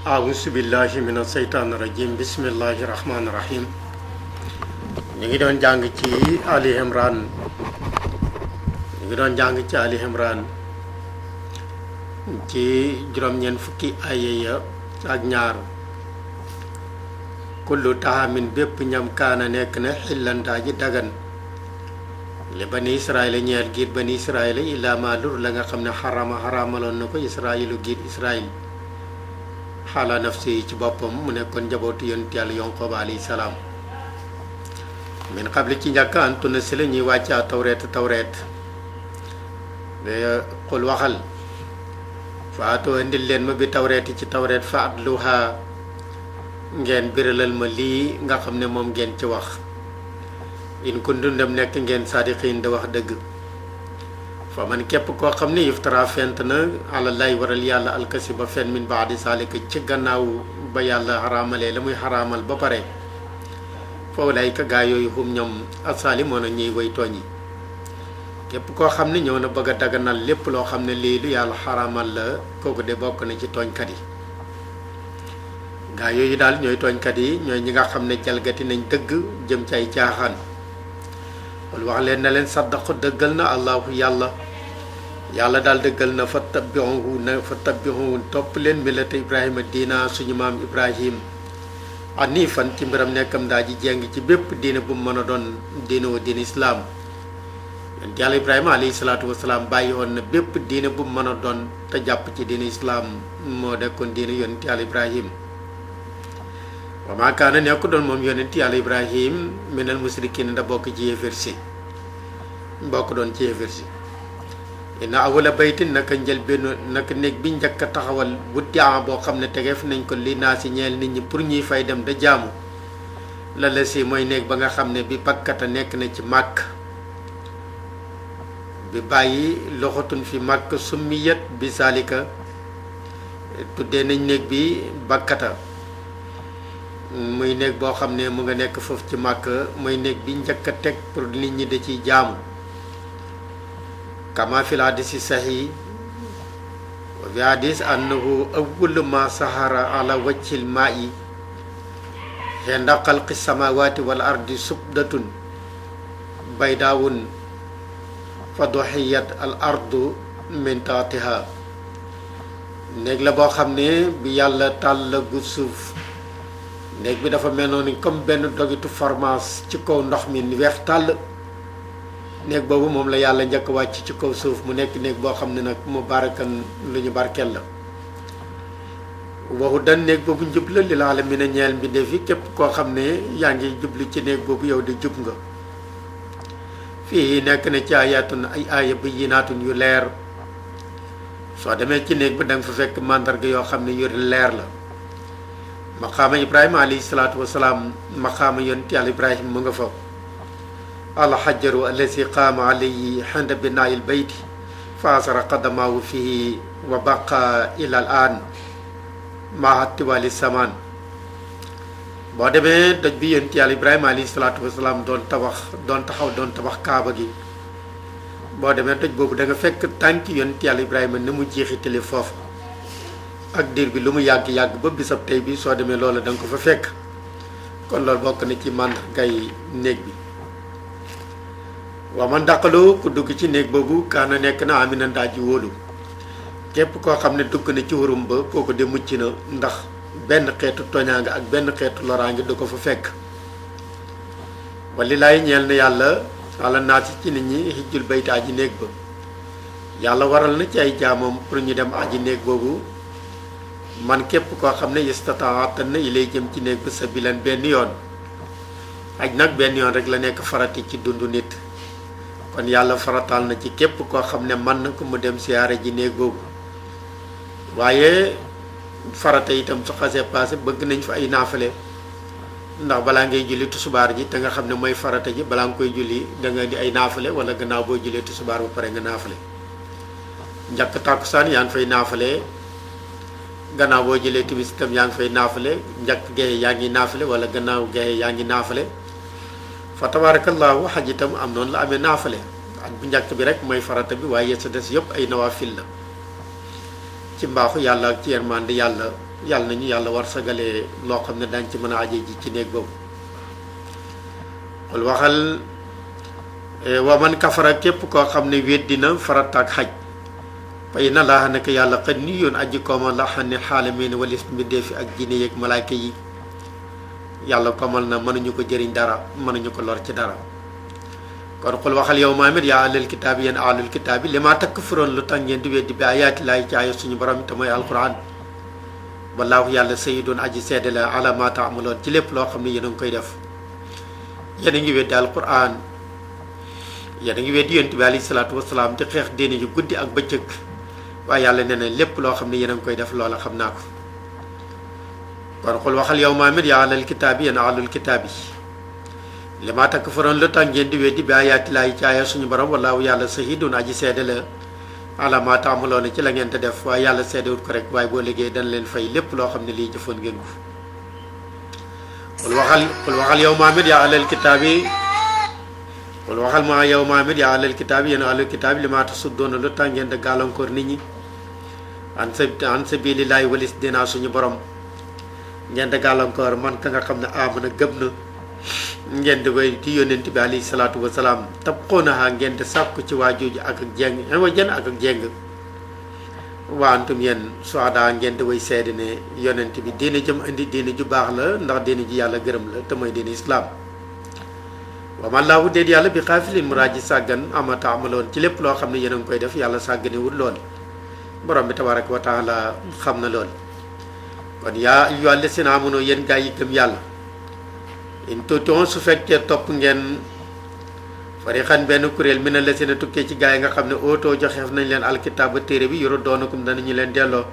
أعوذ بالله من الشيطان الرجيم بسم الله الرحمن الرحيم ñu ngi doon jàng ci Ali Imran ci juróom-ñeent fukki aaya ya ak ñaar kullu tahamin bépp ñam kaana nekk na xillantaa ji dagan li bani israila ñeel giir bani israila illaa ma lur la nga xam ne xaraamaloon na ko israilu giir israil xaala nafsi ci boppam mu nekkoon njabootu yonent yàlla Yanqoob alayhi salaam min qabli ci njàkk antuna si la ñuy wàccaa tawreet xul waxal faatoo indil leen ma bi tawreet ci tawreet fa atluha ngeen biralal ma lii nga xam ne moom ngeen ci wax in kuntum dem nekk ngeen saadiqiin da wax dëgg fa man képp koo xam ne iftara fent na àlallay waral yàlla alkasi ba fen min baadi saalika ci gannaaw ba yàlla xaraamalee la muy xaraamal ba pare foofu lay ka gaa yooyu xum ñoom asaalimoon a ñuy way tooñ yi képp koo xam ne ñëw na bëgg a daganal lépp loo xam ne lii lu yàlla xaraamal la kooku de bokk na ci tooñkat yi gaa yooyu daal ñooy tooñkat yi ñooy ñi nga xam ne jalgati nañ dëgg jëm ci ay caaxaan wala wax leen na leen saddaqu dëggal na allahu yàlla daal dëggal na fa tabihu topp leen millata ibrahima diina suñu maam ibrahim ani fan ci mbiram nekkam daa ji jeng ci bépp diina bu mu mën a doon diina wa diina islaam yonent yàlla ibrahima alayhi salaatu wasalaam bàyyi woon na bépp diina bu mu mën a doon te jàpp ci diina islaam moo dekkoon diina yonent yàlla ibrahim wa maa kaana nekku doon moom yonent yàlla ibrahim minal musrikiin da bokk ci yéeféer si bokk doon ci yéeféer si inna awwala baytin naka njëlbéen naka néeg bi njëkk a taxawal buddi'a boo xam ne tegeef nañ ko li naa si ñeel nit ñi pour ñuy fay dem da jaamu la la si mooy néeg ba nga xam ne bi bakkata nekk na ci màkk bi bàyyi loxatun fi màkk summiyat bi salika tuddee nañ néeg bi bakkata muy néeg boo xam ne mu nga nekk foofu ci màkk mooy néeg bi njëkk a teg pour nit ñi da ciy jaamu kama fil hadisi sahih wa fi hadis annahu awwalu ma sahara ala wajhil ma'i hinda xalqi samawati wal ardi subdatun baydawun fa duhiyat al ardu min taatiha néeg la boo xam ne bi yàlla tàllagu suuf néeg bi dafa mel noonu comme benn dogitu formance ci kaw ndox mi weex tàll néeg boobu moom la yàlla njëkk wàcc ci kaw suuf mu nekk néeg boo xam ne nag mu barakan lu ñu barkeel la waxu dan néeg boobu njub la lil aalamiina ñeel mbindeef yi képp koo xam ne yaa ngi jubli ci néeg boobu yow di jub nga fii nekk na ci ayaatun ay aaya bayyinaatun yu leer soo demee ci néeg bi da nga fa fekk màndarga yoo xam ne yu leer la maqaama ibrahima alayhi salaatu wasalaam maqaama yonent yàlla ibrahima mu nga fa alxajaru allazi qaama alayhi xinda binaayil bayti fa asara qadamaahu fihi wa baqa ila al an maa tiwali samaan boo demee doj bi yonent yàlla ibrahima alayhi salaatu wasalaam doon tabax kaaba gi boo demee doj boobu da nga fekk tànk yonent yàlla ibrahima ne mu jeexitale foofu ak diir bi lu mu yàgg-yàgg ba bisab tey bi soo demee loolu da nga ko fa fekk kon loolu bokk na ci màndargay néeg bi waa man dàqaloo ku dugg ci néeg boobu kaana nekk na amina ndaa ji wóolu képp koo xam ne dugg na ci warum ba kooku de mucc na ndax benn xeetu toñaanga ak benn xeetu loraange du ko fa fekk wali laay ñeel na yàlla ala naasi ci nit ñi xijjul bayta aji néeg ba yàlla waral na ci ay jaamam pour ñu dem aji néeg boobu man képp koo xam ne istataatan na ilay jëm ci néeg ba sabilan benn yoon aj nag benn yoon rek la nekk farati ci dundu nit kon yàlla farataal na ci képp koo xam ne mën na ko mu dem siyaare ji néeg boobu waaye farata itam su xasee passé bëgg nañ fa ay naafale ndax balaa ngay julli tusubaar ji te nga xam ne mooy farata ji balaa nga koy julli da nga di ay naafale wala gannaaw boo jullee tusubaar ba pare nga naafale njëkk tàkkusaan yaa ngi fay naafale gannaaw boo jëlee timis itam yaa ngi fay naafale njëkk gexe yaa ngi naafale wala gannaaw gexe yaa ngi naafale fa tabarakallahu xaj itam am noonu la amee naafale at bu njëkk bi rek mooy farata bi waaye sa des yëpp ay nawaafil la ci mbaaxu yàlla ak ci yërmande yàlla nañu yàlla war sagalee loo xam ne dañ ci mën a aje ji ci néeg boobu xul waxal wa man kafara képp koo xam ne weddina farata ak xaj fa inna laaha naka yàlla xët ni yoon aji kooma la xam ne xaalamiin walis mbindeefi ak jinne yeeg malaayka yi yàlla komal na mënuñu ko jëriñ dara mënuñu ko lor ci dara kon xul waxal yow Muhammad yaa ahlal kitaabi yéen ahlul kitaabi li maa takfuroon lu tax ngeen di weddi bi ayaati laay ci aaya suñu borom te mooy alquran wallaahu yàlla sayyidun aji seede la ala maa taamaloon ci lépp loo xam ne yéen a ngi koy def yéen a ngi weddi alquran yéen a ngi weddi yonent bi alayhi salaatu wasalaam di xeex diine ju guddi ak bëccëg waaye yàlla nee na lépp loo xam ne yéen a ngi koy def loola xam naa ko kon xul waxal yow Muhammad yaa ahlal kitaabi yéen ahlul kitaabi li maa takfuroon lu tax ngeen di weddi bi ayaati laay ci aaya suñu borom wallaahu yàlla shahidun aji seede la ala maa taamaloon ci la ngeen te def waaye yàlla seedewut ko rek waaye boo liggéey dana leen fay lépp loo xam ne lii jëfoon ngeen ko xul waxal yow Muhammad yaa ahlal kitaabi xul waxal ma yow Muhammad yaa ahlal kitaabi yéen ahlul kitaabi li maa tasuddoona lu tax ngeen di gàllankoor nit ñi an sabilillaahi walis dinaa suñu borom ngeen di gàllankoor man ka nga xam ne amana gëm na ngeen di koy ci yónnent bi alayhi salaatu wa salaam tabxoonaha ngeen di sàkku ci waa jooju ak jeng wa jën ak jeng waa antum yéen suada ngeen di way seede ne yónnent bi diine jëm indi diine ju baax la ndax diine ji yàlla gërëm la te mooy diine islaam wa ma laahu déet yàlla bi xaafilin mu raaji sàggan ama taamaloon ci lépp loo xam ne yéen a ngi koy def yàlla sàgganewul lool borom bi tabaraka wa taala xam na lool kon yaa ayyuhal lazina aamanu yéen gaa yi gëm yàlla in tuution su fekkee topp ngeen farixan benn kuréel mi ne la seen a tukkee ci gaa yi nga xam ne ootoo joxeef nañ leen alkitaaba téere bi yoru doonakum danañu leen delloo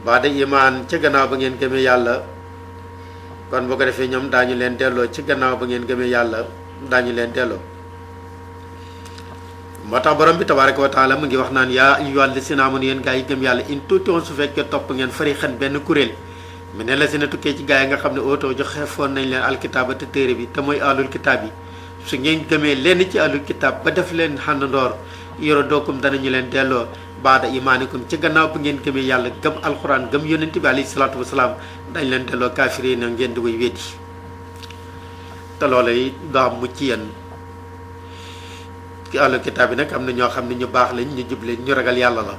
baada imaan ca gannaaw ba ngeen gëmee yàlla kon boo ko defee ñoom daañu leen delloo ci gannaaw ba ngeen gëmee yàlla daañu leen delloo moo tax borom bi tabaraka wa taala mu ngi wax naan yaa ayyuhal lazina aamanu yéen gaa yi gëm yàlla in tuution su fekkee topp ngeen farixan benn kuréel mi ne la si na tukkee ci gaa yi nga xam ne oto joxe foon nañ leen alkitaaba te téere bi te mooy alul kitaab yi su ngeen gëmee lenn ci alul kitaab ba def leen xàndandoor yoro dookum danañu leen delloo baada imaanikum ci gannaaw bu ngeen gëmee yàlla gëm alxuraan gëm yonent bi alayhi salaatu wasalaam dañ leen delloo kaafiri na ngeen di koy weddi te loola yi doo am mucc yéen ci alul kitaab yi nag am na ñoo xam ne ñu baax lañ ñu jub leen ñu ragal yàlla la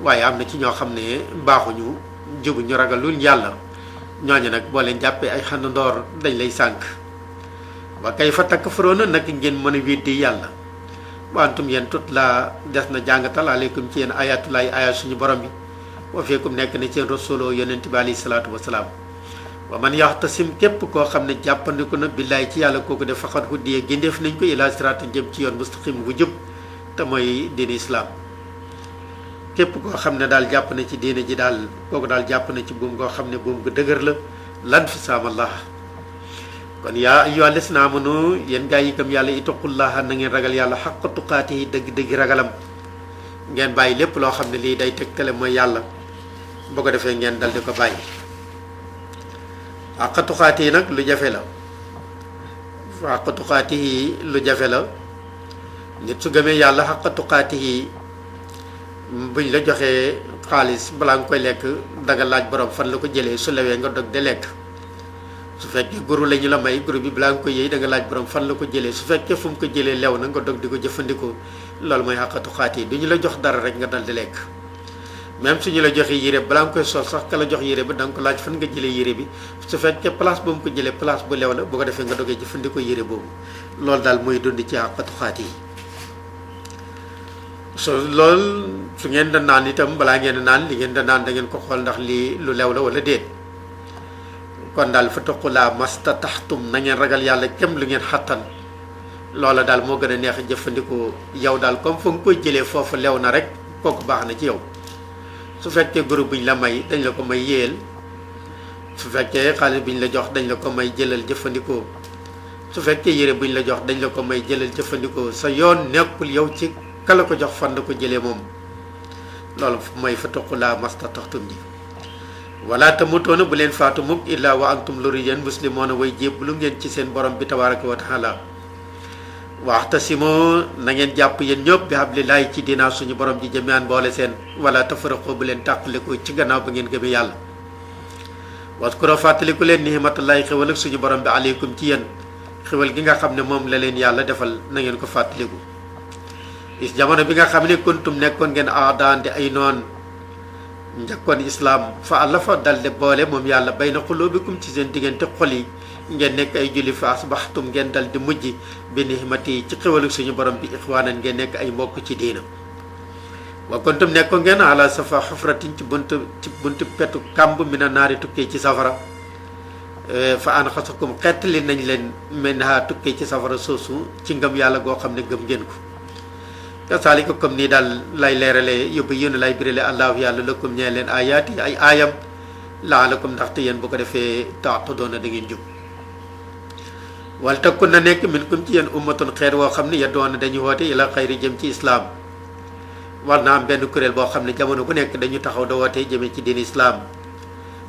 waaye am na ci ñoo xam ne baaxuñu jubu ñu ragalul yàlla ñooñu nag boo leen jàppee ay xàndandoor dañ lay sànk wa kay fa takfuruuna nag ngeen mën a weddi yàlla wa antum yéen tut la des na jàngatal aleykum ci yéen ayatulaay aya suñu borom bi wa feekum nekk na ci yéen rasuloo yonent bi alayhi salaatu wasalaam wa man yaxtasim képp koo xam ne jàppandiku na billaay ci yàlla kooku def faqat huddiya gindeef nañ ko ila siraatin jëm ci yoon mustaqim wu jub te mooy diini islaam képp koo xam ne daal jàpp na ci diine ji daal kooku daal jàpp na ci buum koo xam ne buum gu dëgër la lan fi saamallah kon yaa ayyuhal lazina aamanu yéen gaa yi gëm yàlla ittaqullaha na ngeen ragal yàlla xaqqa tuqaatihi dëgg-dëgg ragalam ngeen bàyyi lépp loo xam ne lii day tegtale mooy yàlla boo ko defee ngeen dal di ko bàyyi xaqqa tuqaatihi nag lu jafe la xaqqa tuqaatihi lu jafe la nit su gëmee yàlla xaqqa tuqaatihi buñ la joxee xaalis balaa nga koy lekk danga laaj borom fan la ko jëlee su lewee nga dog de lekk su fekkee guru la ñu la may guru bi balaa nga koy yëy da nga laaj borom fan la ko jëlee su fekkee fu mu ko jëlee lew na nga dog di ko jëfandikoo loolu mooy xaqatu xaat yi du ñu la jox dara rek nga dal di lekk même su ñu la joxee yére balaa nga koy sol sax ka la jox yére ba da nga ko laaj fan nga jëlee yére bi su fekkee place ba mu ko jëlee place bu lew la bu ko defee nga dogee jëfandikoo yére boobu loolu daal mooy dund ci xaqatu xaat yi loolu su ngeen da naan itam balaa ngeen naan li ngeen da naan da ngeen ko xool ndax lii lu lew la wala déet kon daal fa taqulaa mastataxtum na ngeen ragal yàlla kem lu ngeen xattan loola daal moo gën a neex a jëfandikoo yow daal comme fa nga koy jëlee foofu lew na rek kooku baax na ci yow su fekkee groupe buñ la may dañ la ko may yéel su fekkee xaalis buñ la jox dañ la ko may jëlal jëfandikoo su fekkee yére buñ la jox dañ la ko may jëlal jëfandikoo sa yoon nekkul yow ci kala ko jox fan la ko jëlee moom loolu mooy fa taqulaa mastataxtum ji wala tamutoona bu leen faatu mukk illaa wa antum loru yéen muslimoona way jébbalu ngeen ci seen borom bi tabaraka wa taala waxtasimoo na ngeen jàpp yéen ñëpp bi hablillahi ci dinaa suñu borom ji jami'an boole seen wala tafarraqu bu leen tàqaliku ci gannaaw ba ngeen gëmee yàlla waskuro fàttaliku leen nihmatullahi xewal ak suñu borom bi aleykum ci yéen xewal gi nga xam ne moom la leen yàlla defal na ngeen ko fàttaliku is jamono bi nga xam ne kuntum nekkoon ngeen aadaan di ay noon njëkkoon islaam fa allafa dalde boole moom yàlla bayna qulubikum ci seen diggante xol yi ngeen nekk ay julli fa asbaxtum ngeen dal di mujj bi nihmati ci xewalu suñu borom bi ixwaanan ngeen nekk ay mbokk ci diina wa kuntum nekkoon ngeen ala safa xufratin ci buntu petu kàmb mina naari tukkee ci safara fa anxasakum xettali nañ leen minha tukkee ci safara soosu ci ngëm yàlla goo xam ne gëm ngeen ko kasaalika comme nii daal lay leerale yóbbu yéen lay birale allahu yàlla lakum ñee leen ayaati ay aayam laalakum ndaxte yéen bu ko defee taatadoona da ngeen jub wal takkun na nekk minkum ci yéen ummatun xeer woo xam ne yaddoona dañu woote ila xayri jëm ci islaam war na am benn kuréel boo xam ne jamono bu nekk dañu taxaw da woote jëmee ci diin islaam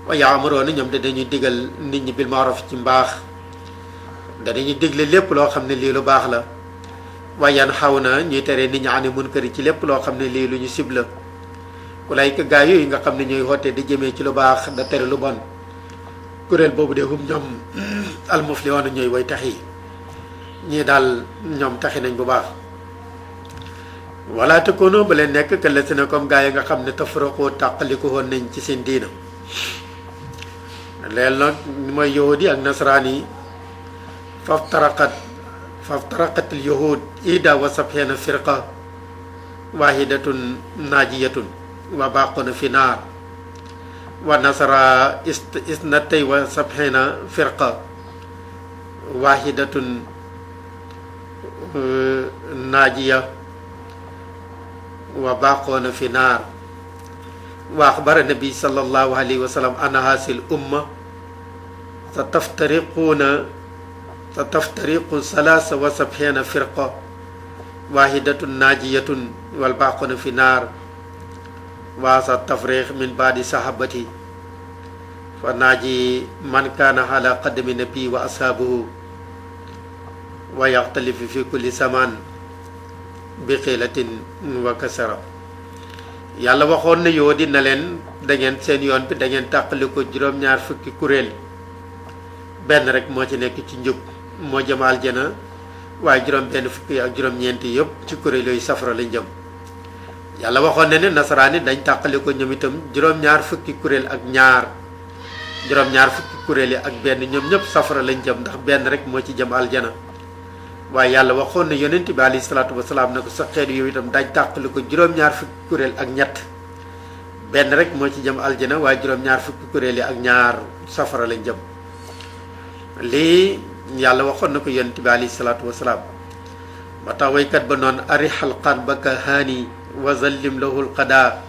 wa yaamuroona ñoom de dañuy digal nit ñi bil maaruf ci mbaax danañu digle lépp loo xam ne lii lu baax la waaye yan xaw na ñuy tere nit ñi ani munkar ci lépp loo xam ne lii lu ñu sib la ku lay gaa yooyu nga xam ne ñooy woote di jëmee ci lu baax da tere lu bon kuréel boobu de hum ñoom almuflihoona ñooy way tax yi ñii daal ñoom taxi nañ bu baax wala takunu ba leen nekk que la si ne comme gaa yi nga xam ne tafaraqoo tàqaliku woon nañ ci seen diina leen nag mooy yahudi ak nasaraan yi فافترقت اليهود إحدى وسبعين فرقة واحدة ناجية وباقون في نار ونصارى اثنتي وسبعين فرقة واحدة ناجية وباقون في نار وأخبر النبي صلى الله عليه وسلم أن هذه الأمة ستفترق 73 فرقة واحدة ناجية والباقون في النار وهذا التفريق من بعد صحابتي فناجي من كان على قدم النبي وأصحابه ويختلف في كل زمان بقلة وكسرة yàlla waxoon na yoo dina leen da ngeen seen yoon bi da ngeen tàqali ko juróom-ñaar fukki kuréel benn rek moo ci nekk ci njub moo jëm aljana waaye juróom benn fukki ak juróom-ñeenti yëpp ci kuréel yooyu safara lañ jëm yàlla waxoon na ne nasaraan yi dañ tàqali ko ñoom itam juróom-ñaar fukki kuréel ak ñaar juróom-ñaar fukki kuréel yi ak benn ñoom ñëpp safara lañ jëm ndax benn rek moo ci jëm aljana waaye yàlla waxoon na yonent bi alayhi salaatu wasalaam ne ko sa xeet yow itam dañ tàqali ko juróom-ñaar fukki kuréel ak ñett benn rek moo ci jëm aljana waaye juróom-ñaar fukki kuréel yi ak ñaar safara lañ jëm lii yàlla waxoon na ko yonent bi alayhi salaatu wasalaam ba tax waykat ba noonu arixal qalbaka haani wa zallim lahu lqada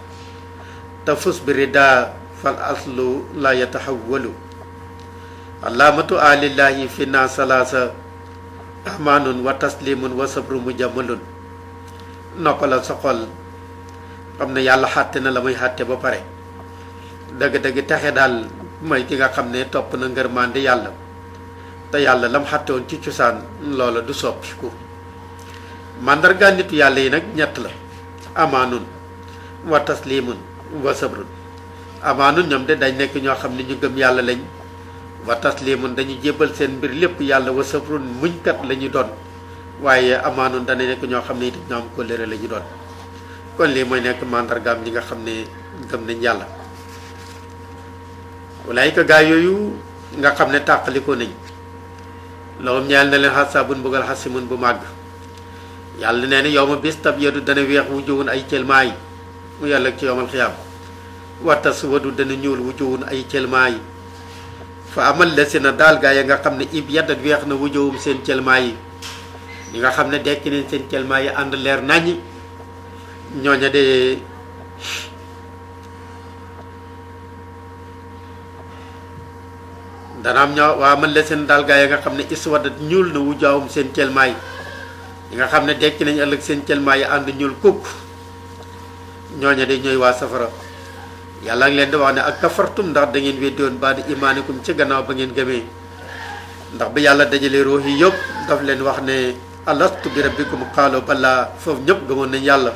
tafus bi rida fal aslu la yatahawalu alaamatu alillahi fi na salaasa amaanun wa taslimun wa sabru mujammalun noppalal sa xol xam ne yàlla xàtte na la muy xàtte ba pare dëgg-dëgg taxe daal mooy ki nga xam ne topp na ngërmande yàlla te yàlla lam xàtte woon ci cosaan loola du soppiku màndarga nitu yàlla yi nag ñett la amaanun wa taslimun wa sabrun amaanun ñoom de dañ nekk ñoo xam ne ñu gëm yàlla lañ wa taslimun dañu jébbal seen mbir lépp yàlla wa sabrun muñkat la ñu doon waaye amaanun dana nekk ñoo xam ne itam ñoo am kóllëre la ñu doon kon lii mooy nekk màndargaam ñi nga xam ne gëm nañ yàlla walaayika gaa yooyu nga xam ne tàqaliko nañ loolu ñeel na leen xasaabun mbugal xasimun bu màgg yàlla nee na yow ma bis tab yedu dana weex wujuwun ay cëlmaay mu yàlla ci yowmal xiyaam wattas wadu dana ñuul wujuwun ay cëlmaay fa amal la si na daal gaa ya nga xam ne ib yaddat weex na wujuwum seen cëlmaay yi ñi nga xam ne dekki nañ seen cëlmaay yi ànd leer naññi ñooña de dana am ñoo waa man la seen daal gaa ya nga xam ne iswaddat ñuul na wujuwum seen cëlmaay ñi nga xam ne dekki nañ ëllëg seen cëlmaay yi ànd ñuul kukk ñooña de ñooy waa safara yàlla ngi leen di wax ne ak kafartum ndax da ngeen weddi woon baada imaanikum ci gannaaw ba ngeen gëmee ndax bi yàlla dajalee ruux yi yëpp daf leen wax ne alastu bi rabbikum qaalu balaa foofu ñëpp gëmoon nañ yàlla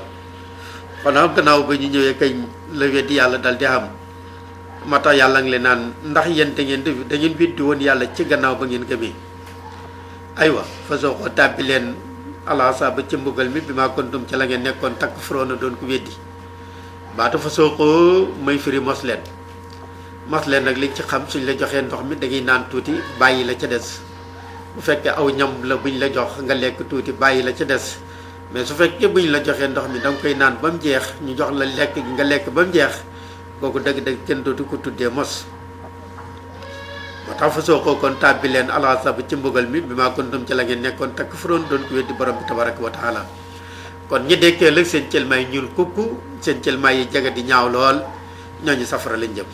xanaa gannaaw ba ñu ñëwee kañ la weddi yàlla dal di am moo tax yàlla ngi leen naan ndax yéen da ngeen weddi woon yàlla ci gannaaw ba ngeen gëmee aywa fa soo ko tàbbi leen alaasa ba ci mbugal mi bi maa kontum ca la ngeen nekkoon takk furoona doon ko weddi baatu fa soo ko may firi mos leen nag liñ ci xam suñ la joxee ndox mi da ngay naan tuuti bàyyi la ca des bu fekkee aw ñam la buñ la jox nga lekk tuuti bàyyi la ca des mais su fekkee buñ la joxee ndox mi da nga koy naan ba mu jeex ñu jox la lekk gi nga lekk ba mu jeex kooku dëgg-dëgg kenn dootu ko tuddee mos moo tax fa soo ko kon tàbbi leen alaasa ba ci mbugal mi bi maa kontum ci la ngeen nekkoon takk furoon doon ko weddi borom bi tabaraka wa taala kon ñi dekkee lëg seen cëlmaay ñuul kukku seen cëlmaay yi jaga di ñaaw lool ñooñu safara lañ jëm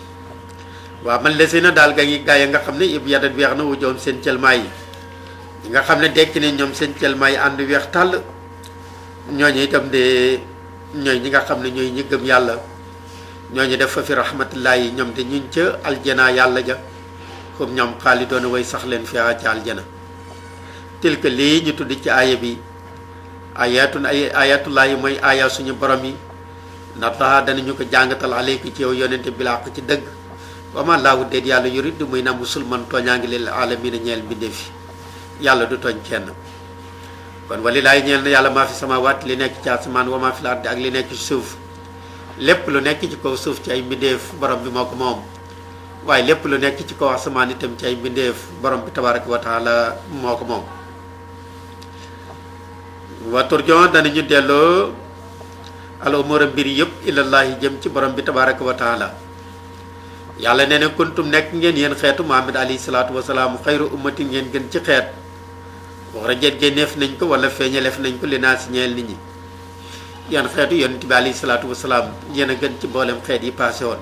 waaw man lesi na daal gaa yi nga xam ne ib yadat weex na wu joom seen cëlmaay yi ñi nga xam ne dekki ne ñoom seen cëlmaay yi ànd weex tàll ñooñu itam de ñooy ñi nga xam ne ñooy ñi gëm yàlla ñooñu def fa fi rahmatullahi yi ñoom de ñuñ ca aljana yàlla ja xum ñoom xaali doona way sax leen fi ca aljana tilka lii ñu tudd ci aaya bi ayatullahi mooy aaya suñu borom yi ndax taxa danañu ko jàngatal aleyku ci yow yonente bilaq ci dëgg wama laahu déet yàlla yurid muy na musulman tooñaa ngi lil alamina ñeel mbindeef yàlla du tooñ kenn kon walilaay ñeel na yàlla maa fi samaawaat li nekk ci asamaan wa maa fi ardi ak li nekk ci suuf lépp lu nekk ci kaw suuf ci ay mbindeef borom bi moo ko moom waaye lépp lu nekk ci kaw asamaan itam ci ay mbindeef borom bi tabaraka wa taala moo ko moom wa turjon danañu delloo al umura mbir yëpp ilallahi jëm ci borom bi tabaraka wa taala yàlla nee na kuntum nekk ngeen yéen xeetu Muhammad alayhi salaatu wasalaam xayru ummati ngeen gën ci xeet wax rajet génneef nañ ko wala feeñaleef nañ ko li naa si ñeel nit ñi yéen xeetu yonent bi alayhi salaatu wasalaam yéen a gën ci mboolem xeet yi passé woon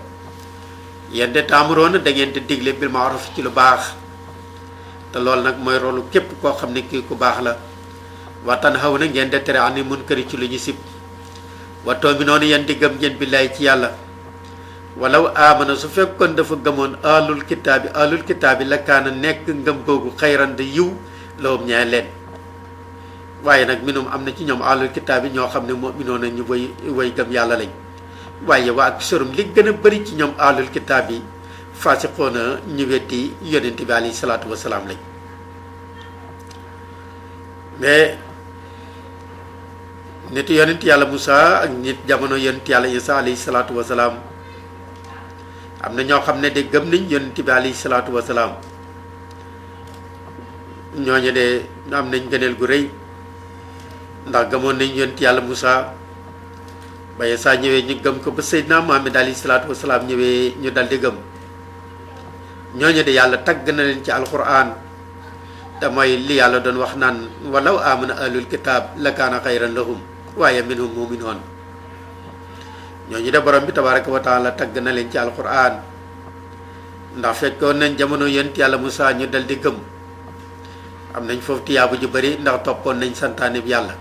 yéen de taamuroon da ngeen di digle bil ma'ruf ci lu baax te loolu nag mooy rolu képp koo xam ne kii ku baax la waxtaan xaw na ngeen de tere ani munkari ci lu ñu sib watoo bi noonu yéen di gëm ngeen billaay ci yàlla walaw amana su fekkoon dafa gëmoon alul kitaabi la kaana nekk ngëm googu xayran de yiw lawum ñee leen waaye nag minum am na ci ñoom alul kitaabi ñoo xam ne mu'minoon na ñu way gëm yàlla lañ waaye waa ak sorum li gën a bëri ci ñoom alul kitaab yi faasiqoona ñu weddi yonent bi alayhi salaatu wasalaam lañ mais nit yonent yàlla Moussa ak nit jamono yonent yàlla Isa alayhi salaatu wasalaam am na ñoo xam ne de gëm nañ yonent bi alayhi salaatu wasalaam ñooñu de am nañ gëneel gu rëy ndax gëmoon nañ yonent yàlla Moussa ba Isa ñëwee ñu gëm ko ba Seydina Muhammad alayhi salaatu wasalaam ñëwee ñu dal di gëm ñooñu de yàlla tagg na leen ci alquran te mooy li yàlla doon wax naan walaw amana ahlul kitaab la kaana xayran lahum waaye minhum mu'minoon ñooñu de borom bi tabaraka wa taala tagg na leen ci alquran ndax fekkoon nañ jamono yonent yàlla Moussa ñu dal di gëm am nañ foofu tiyaabu ju bëri ndax toppoon nañ santaane bi yàlla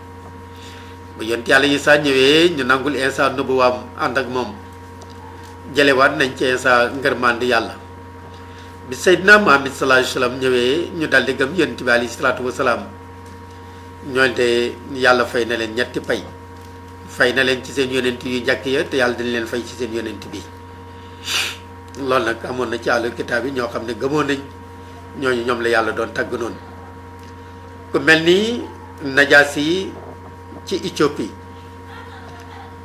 ba yonent yàlla Isa ñëwee ñu nangul Isa nubuwaam ànd ak moom jëlewaat nañ ci Isa ngërmandi yàlla bi Seydina Muhammad sallallahu alayhi wa sallam ñëwee ñu dal di gëm yonent bi alayhi salaatu wasalaam ñooñu de yàlla fay na leen ñetti pay fay na leen ci seen yonent yu njëkk ya te yàlla dañ leen fay ci seen yonent bi loolu nag amoon na ci àllul kitaab yi ñoo xam ne gëmoon nañ ñooñu ñoom la yàlla doon tàgg noonu ku mel ni Najaasi ci Éthiopie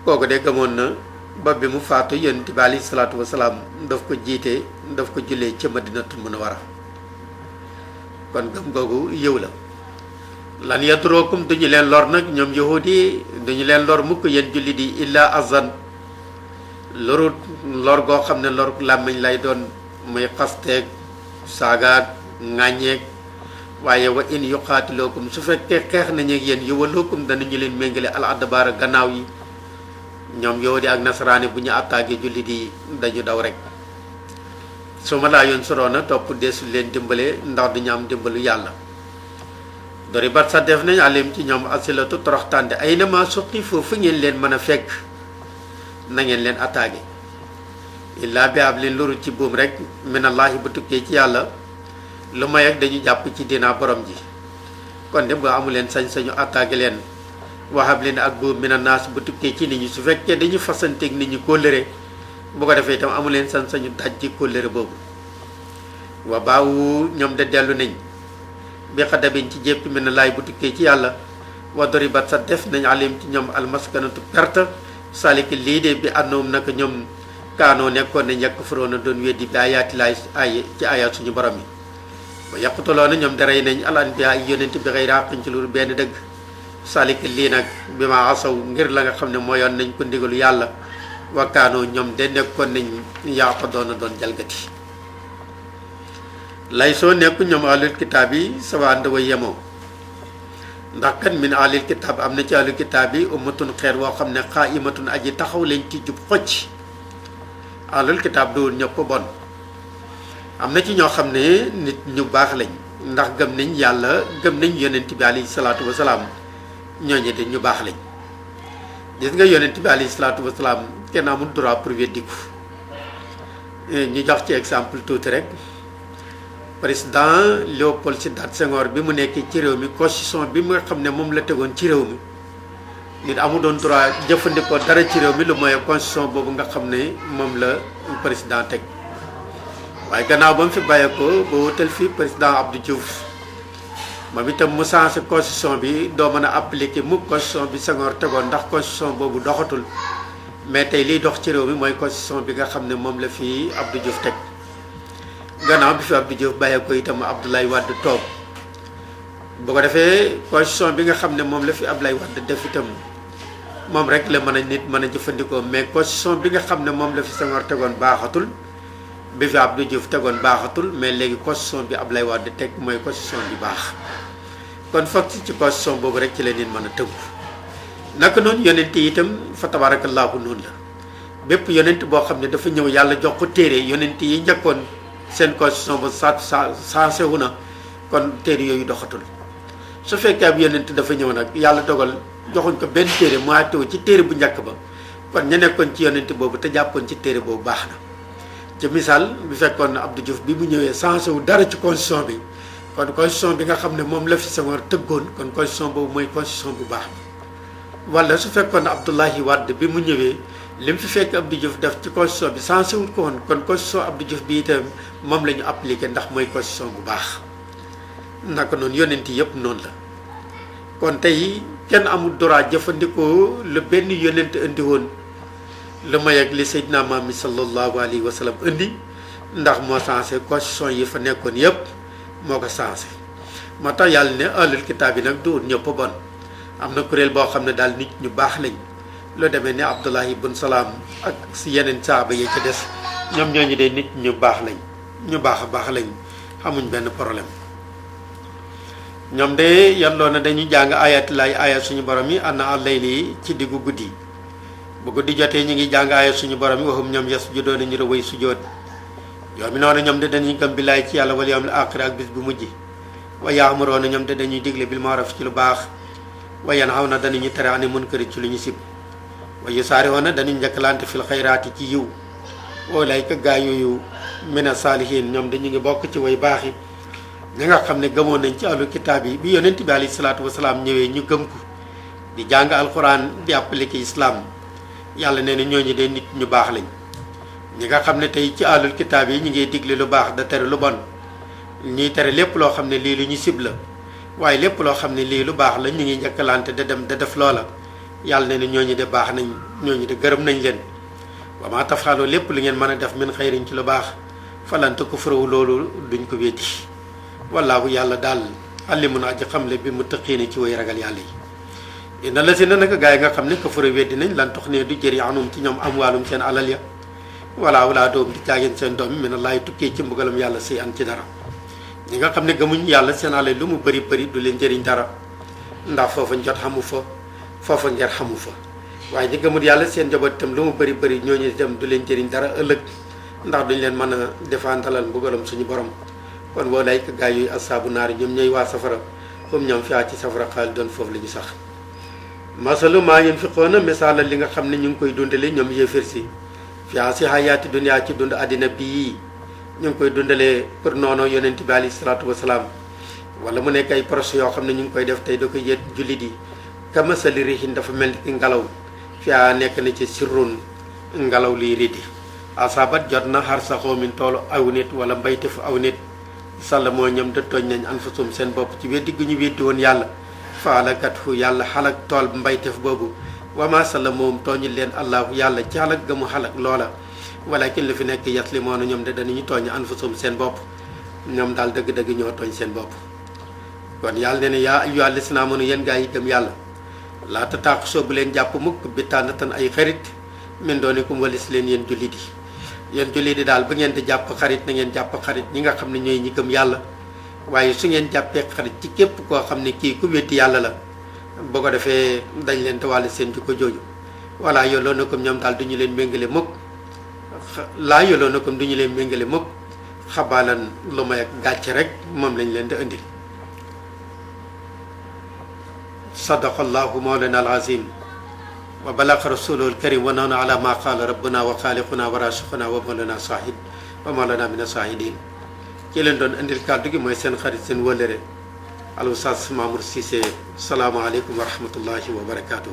kooku de gëmoon na ba bi mu faatu yonent bi alayhi salaatu wasalaam daf ko jiite daf ko jullee ca Madinatul Munawwara kon gëm googu yëw la lan yadurookum duñu leen lor nag ñoom yahudi duñu leen lor mukk yéen julli di illa azan loru lor goo xam ne lor làmmiñ lay doon muy xasteeg saagaag ŋàññeeg waaye wa in yuqaatilookum su fekkee xeex nañu ak yéen yuwalookum danañu leen méngale al adbaara gannaaw yi ñoom yahudi ak nasaraani bu ñu attaqué julli di dañu daw rek su ma laa yoon soroona topp deesu leen dimbale ndax duñu am dimbalu yàlla dori bat sa def nañ alim ci ñoom asilatu toroxtànde ay na ma suqi foofu ngeen leen mën a fekk na ngeen leen attaqué illaa bi ab leen loru ci buum rek minallahi bu tukkee ci yàlla lu may ak dañu jàpp ci dinaa borom ji kon de ba amu leen sañ-sañu attaqué leen waxab leen ak buur mina naas bu tukkee ci nit ñi su fekkee dañu fasanteeg nit ñi kóllëre bu ko defee itam amu leen sañ-sañu daj ci kóllëre boobu wa baawu ñoom de dellu nañ bi xadabin ci jépp mina laay bu tukkee ci yàlla wa doribat sa def nañ alim ci ñoom almaskanatu perte saliki lii de bi àndoom naka ñoom kaanoo nekkoon nañ yàq faroona doon weddi bi ayaati laay ay ci ayaat suñu borom yi ba yàqutaloona ñoom de rey nañ al anbiya ay yonent bi xëy raqañ ci lu benn dëgg saliki lii nag bi ma asaw ngir la nga xam ne mooyoon nañ ko ndigalu yàlla wa kaanoo ñoom de nekkoon nañ yàq doona doon jalgati lay soo nekku ñoom alul kitaab yi sawa ànd wa yemoo ndax kan min alil kitaab am na ci alul kitaab yi ummatun xeer woo xam ne xaa imatun aji taxaw lañ ci jub xocc alul kitaab duwul ñëpp bon am na ci ñoo xam ne nit ñu baax lañ ndax gëm nañ yàlla gëm nañ yonent bi alayhi salaatu wasalaam ñooñu de ñu baax lañ gis nga yonent bi alayhi salaatu wasalaam kenn amul droit pour weddi ko ñu jox ci exemple tuuti rek président Léopold Sédar Senghor bi mu nekkee ci réew mi constitution bi nga xam ne moom la tegoon ci réew mi nit amu doon droit jëfandikoo dara ci réew mi lu mooy constitution boobu nga xam ne moom la président teg waaye gannaaw ba mu fi bàyyeekoo ba wutal fi président Abdou Diouf moom itam mu changé constitution bi doo mën a appliquer mu constitution bi Senghor tegoon ndax constitution boobu doxatul mais tey liy dox ci réew mi mooy constitution bi nga xam ne moom la fi Abdou Diouf teg gannaaw bi fi Abdou Diouf bàyyeekoo itam Abdoulaye Wade toog boo ko defee constitution bi nga xam ne moom la fi Abdoulaye Wade def itam moom rek la mën a nit mën a jëfandikoo mais constitution bi nga xam ne moom la fi Senghor tegoon baaxatul bi fi Abdou Diouf tegoon baaxatul mais léegi constitution bi Abdoulaye Wade teg mooy constitution bi baax kon foog ci constitution boobu rek ci la nit mën a tënku naka noonu yonent yi itam fa tabaarakallaahu noonu la bépp yonent boo xam ne dafa ñëw yàlla jox ko téere yonent yi njëkkoon seen constitution ba saase wu na kon téere yooyu doxatul su fekkee ab yonent dafa ñëw nag yàlla dogal joxuñ ko benn téere mu àttewu ci téere bu njëkk ba kon ña nekkoon ci yonent boobu te jàppoon ci téere boobu baax na ci misaal bi fekkoon na Abdou Diouf bi mu ñëwee changé wu dara ci constitution bi kon constitution bi nga xam ne moom la fi Senghor tëggoon kon constitution boobu mooy constitution bu baax bi wala su fekkoon ne Abdoulaye Wade bi mu ñëwee li mu fi fekk Abdou Diouf def ci constitution bi changé wul ko woon kon constitution Abdou Diouf bi itam moom la ñu appliqué ndax mooy constitution bu baax naka noonu yonent yëpp noonu la kon tey kenn amul droit jëfandikoo lu benn yonent indi woon lu may ak li Seydina Muhammad sallallahu alayhi wa sallam indi ndax moo changé constitution yi fa nekkoon yëpp moo ko changé moo tax yàlla ne ahlul kitaab yi nag du ñëpp bon am na kuréel boo xam ne daal nit ñu baax lañ loo demee ne Abdullahi ibn Salaam ak si yeneen saaba yi ca des ñoom ñooñu de nit ñu baax lañ ñu baax a baax lañ xamuñ benn problème ñoom de yàlloo na dañuy jàng ayat lay ayat suñu borom yi ànd ak layli ci diggu guddi bu guddi jotee ñu ngi jàng ayat suñu borom yi waxum ñoom yes juddoo nañu rëwëy sujjóot yow mi noonu ñoom de dañuy gëm billaay ci yàlla wal yawmil aaxir ak bis bu mujj wa ya'muruuna ñoom de dañuy digle bil ma'ruuf ci lu baax wa yanhawna danañu tere ani munkar ci lu ñu sib wa yusaari'uuna dañuy njëkkalante fil xayraati ci yiw ulaa'ika gaa yooyu mina saalihiin ñoom dañu ngi bokk ci way baax yi ñi nga xam ne gëmoon nañ ci ahlu kitaab yi bi yonent bi alayhi salaatu wasalaam ñëwee ñu gëm ko di jàng alquran di appliquer islam yàlla nee na ñooñu de nit ñu baax lañ ñi nga xam ne tey ci ahlul kitaab yi ñu ngi digle lu baax da tere lu bon ñuy tere lépp loo xam ne lii lu ñu sib la waaye lépp loo xam ne lii lu baax la ñu ngi njëkkalante da dem da def loola yàlla nee na ñooñu de baax nañ ñooñu de gërëm nañ leen wa maa tafaalu lépp lu ngeen mën a def min xayrin ci lu baax falan takfuru loolu duñ ko weddi wallaahu yàlla daal alimun aji xamle bi mu tëqiine ci way ragal yàlla yi inna la si na naka gaa yi nga xam ne kafaru weddi nañ lan tox ne du jëri anum ci ñoom amwaalum seen alal ya wala wala doom di caageen seen doom yi mina laay tukkee ci mbugalam yàlla si an ci dara ñi nga xam ne gëmuñ yàlla seen alal lu mu bëri bëri du leen jëriñ dara ndax foofa njot xamu fa foofa ngeer xamu fa waaye ñi gëmul yàlla seen njaboot itam lu mu bëri bëri ñooñu itam du leen jëriñ dara ëllëg ndax duñ leen mën a défendalal mbugalam suñu borom kon woo lay ka gaa yooyu asaabu naari ñoom ñooy waa safara comme ñoom fi ci safara xaal doon foofu la ñu sax masalu maa yunfiquuna misaala li nga xam ne ñu ngi koy dundale ñoom yéefér si fiaa si hayaati dunya ci dund àddina bii ñu ngi koy dundalee pour noonu yonent bi alayhi salaatu wasalaam wala mu nekk ay projet yoo xam ne ñu ngi koy def tey da koy yët jullit yi kamasali rihin dafa mel ni ki ngelaw fiyaa nekk na ci sirrun ngelaw liy ridi asabat jot na xar saxoo min toolu aw nit wala mbaytef aw nit sàlla moo ñoom da tooñ nañ anfusum seen bopp ci weddi gu ñu weddi woon yàlla faalakat fu yàlla xalak tool mbaytef boobu wama sàlla moom tooñu leen allahu yàlla ci xalak ga mu xalak loola walakin lu fi nekk yaslimoona ñoom de danañu tooñ anfusum seen bopp ñoom daal dëgg-dëgg ñoo tooñ seen bopp kon yàlla ne ne yaa ayyuhal lazina aamanu yéen gaa yi gëm yàlla laata taax soo bu leen jàpp mukk bi tànnatan ay xarit min doonikum walis leen yéen jullit yi yéen jullit yi daal ba ngeen di jàpp xarit na ngeen jàpp xarit ñi nga xam ne ñooy ñi gëm yàlla waaye su ngeen jàppee xarit ci képp koo xam ne kii ku weddi yàlla la boo ko defee dañ leen tawàlle seen jikko jooju voilà yoloo na comme ñoom daal du ñu leen méngale mukk laa yoloo na comme du ñu leen méngale mukk xabaalan lu may ak gàcce rek moom lañ leen di indil sadaqallahu mawlana alazim wa balaqa rasuluhu alkarim wa nahnu ala ma qala rabbuna wa xaaliquna wa rasuquna wa mawlana sahid wa mawlana min asahidin ci leen doon indil kàddu gi mooy seen xarit seen wëllëre al Oustaz Mamour Cissé salaamaaleykum wa rahmatullahi wa barakaatu.